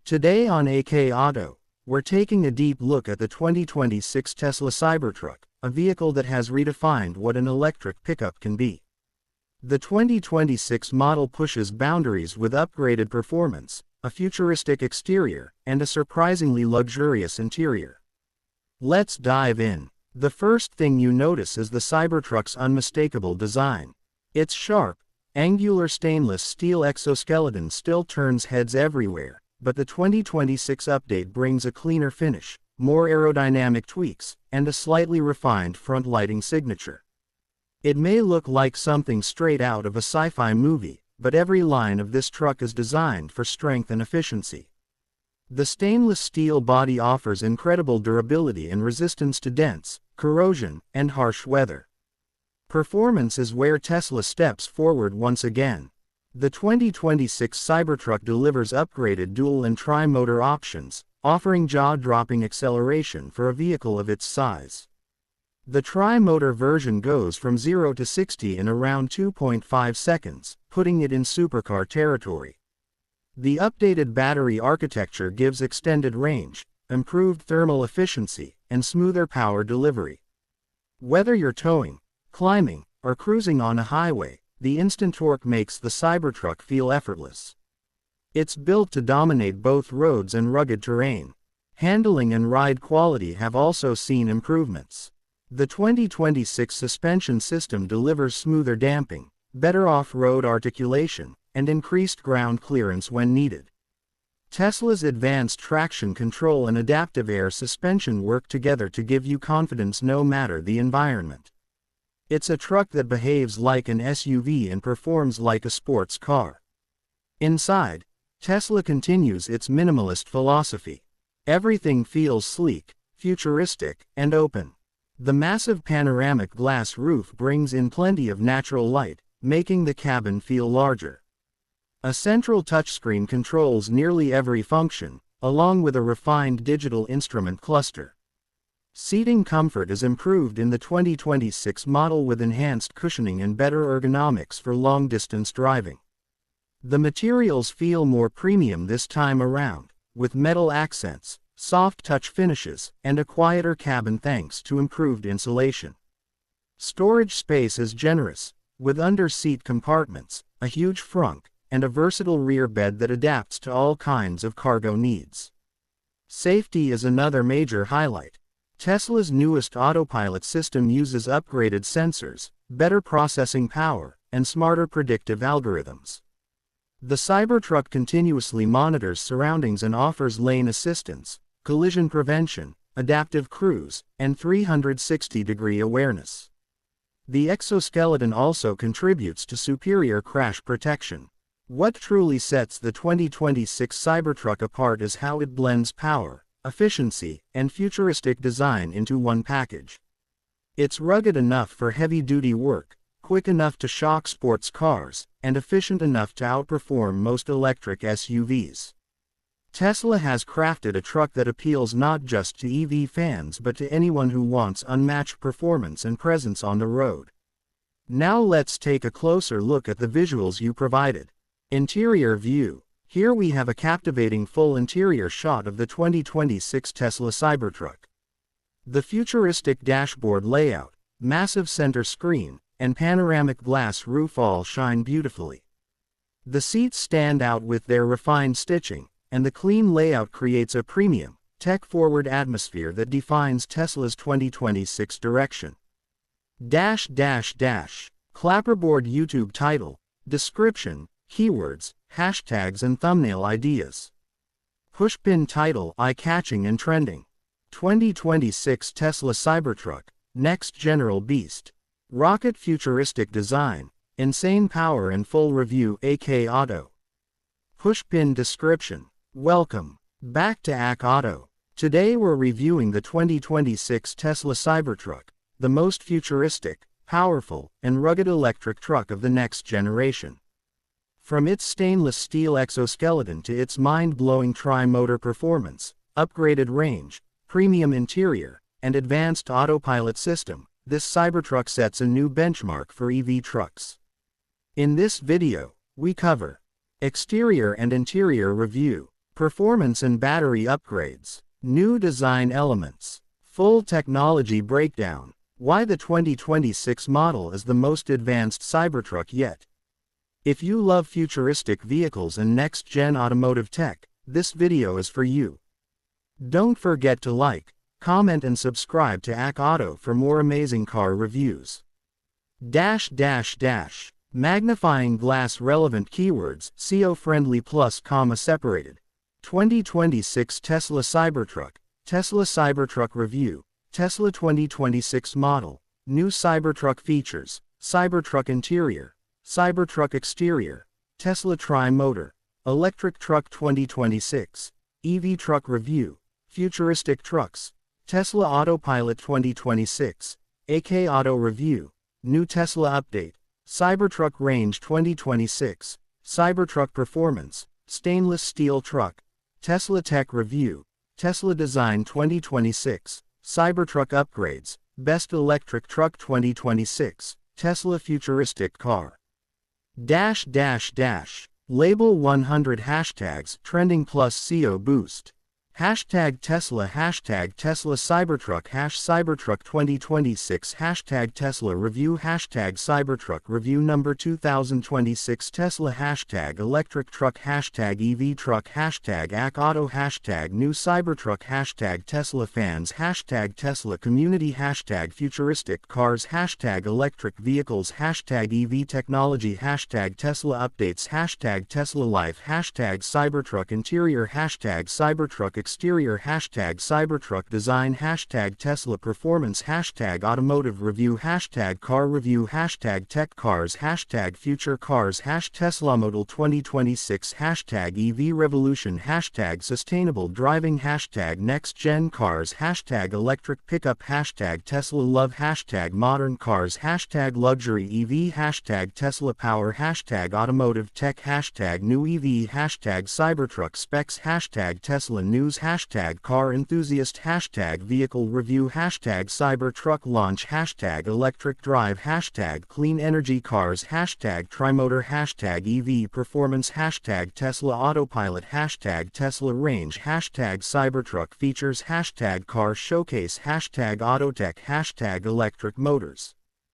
Today on AK Auto, we're taking a deep look at the 2026 Tesla Cybertruck, a vehicle that has redefined what an electric pickup can be. The 2026 model pushes boundaries with upgraded performance, a futuristic exterior, and a surprisingly luxurious interior. Let's dive in. The first thing you notice is the Cybertruck's unmistakable design. Its sharp, angular stainless steel exoskeleton still turns heads everywhere, but the 2026 update brings a cleaner finish, more aerodynamic tweaks, and a slightly refined front lighting signature. It may look like something straight out of a sci-fi movie, but every line of this truck is designed for strength and efficiency. The stainless steel body offers incredible durability and resistance to dents, corrosion, and harsh weather. Performance is where Tesla steps forward once again. The 2026 Cybertruck delivers upgraded dual and tri-motor options, offering jaw-dropping acceleration for a vehicle of its size. The tri-motor version goes from 0 to 60 in around 2.5 seconds, putting it in supercar territory. The updated battery architecture gives extended range, improved thermal efficiency, and smoother power delivery. Whether you're towing, climbing, or cruising on a highway, the instant torque makes the Cybertruck feel effortless. It's built to dominate both roads and rugged terrain. Handling and ride quality have also seen improvements. The 2026 suspension system delivers smoother damping, better off-road articulation, and increased ground clearance when needed. Tesla's advanced traction control and adaptive air suspension work together to give you confidence no matter the environment. It's a truck that behaves like an SUV and performs like a sports car. Inside, Tesla continues its minimalist philosophy. Everything feels sleek, futuristic, and open. The massive panoramic glass roof brings in plenty of natural light, making the cabin feel larger. A central touchscreen controls nearly every function, along with a refined digital instrument cluster. Seating comfort is improved in the 2026 model with enhanced cushioning and better ergonomics for long-distance driving. The materials feel more premium this time around, with metal accents, soft touch finishes, and a quieter cabin thanks to improved insulation. Storage space is generous, with under-seat compartments, a huge frunk, and a versatile rear bed that adapts to all kinds of cargo needs. Safety is another major highlight. Tesla's newest autopilot system uses upgraded sensors, better processing power, and smarter predictive algorithms. The Cybertruck continuously monitors surroundings and offers lane assistance, collision prevention, adaptive cruise, and 360-degree awareness. The exoskeleton also contributes to superior crash protection. What truly sets the 2026 Cybertruck apart is how it blends power, efficiency, and futuristic design into one package. It's rugged enough for heavy-duty work, quick enough to shock sports cars, and efficient enough to outperform most electric SUVs. Tesla has crafted a truck that appeals not just to EV fans but to anyone who wants unmatched performance and presence on the road. Now let's take a closer look at the visuals you provided. Interior view. Here we have a captivating full interior shot of the 2026 Tesla Cybertruck. The futuristic dashboard layout, massive center screen, and panoramic glass roof all shine beautifully. The seats stand out with their refined stitching, and the clean layout creates a premium, tech-forward atmosphere that defines Tesla's 2026 direction. Clapperboard YouTube title, description, keywords, hashtags and thumbnail ideas. Pushpin title eye-catching and trending. 2026 Tesla Cybertruck, next general beast. Rocket futuristic design, insane power and full review AK Auto. Pushpin description. Welcome back to AK Auto. Today we're reviewing the 2026 Tesla Cybertruck, the most futuristic, powerful, and rugged electric truck of the next generation. From its stainless steel exoskeleton to its mind-blowing tri-motor performance, upgraded range, premium interior, and advanced autopilot system, this Cybertruck sets a new benchmark for EV trucks. In this video, we cover exterior and interior review, Performance and battery upgrades. New design elements. Full technology breakdown. Why the 2026 model is the most advanced Cybertruck yet. If you love futuristic vehicles and next-gen automotive tech, this video is for you. Don't forget to like, comment and subscribe to AK Auto for more amazing car reviews. Magnifying glass relevant keywords, SEO friendly plus comma separated. 2026 Tesla Cybertruck, Tesla Cybertruck review, Tesla 2026 model, new Cybertruck features, Cybertruck interior, Cybertruck exterior, Tesla Tri-Motor, electric truck 2026, EV truck review, futuristic trucks, Tesla Autopilot 2026, AK Auto review, new Tesla update, Cybertruck range 2026, Cybertruck performance, stainless steel truck, Tesla tech review, Tesla design 2026, Cybertruck upgrades, best electric truck 2026, Tesla futuristic car. Label 100 hashtags trending plus SEO boost. Hashtag Tesla Cybertruck Cybertruck 2026 hashtag Tesla review hashtag Cybertruck review number 2026 Tesla hashtag electric truck hashtag EV truck hashtag AK Auto hashtag new Cybertruck hashtag Tesla fans hashtag Tesla community hashtag futuristic cars hashtag electric vehicles hashtag EV technology hashtag Tesla updates hashtag Tesla life hashtag Cybertruck interior hashtag Cybertruck exterior hashtag Cybertruck design hashtag Tesla performance hashtag automotive review hashtag car review hashtag tech cars hashtag future cars Tesla Model 2026 hashtag EV revolution hashtag sustainable driving hashtag next gen cars hashtag electric pickup hashtag Tesla love hashtag modern cars hashtag luxury EV hashtag Tesla power hashtag automotive tech hashtag new EV hashtag Cybertruck specs hashtag Tesla news hashtag car enthusiast hashtag vehicle review hashtag Cybertruck launch hashtag electric drive hashtag clean energy cars hashtag Tri-Motor hashtag EV performance hashtag Tesla Autopilot hashtag Tesla range hashtag Cybertruck features hashtag car showcase hashtag Autotech hashtag electric motors.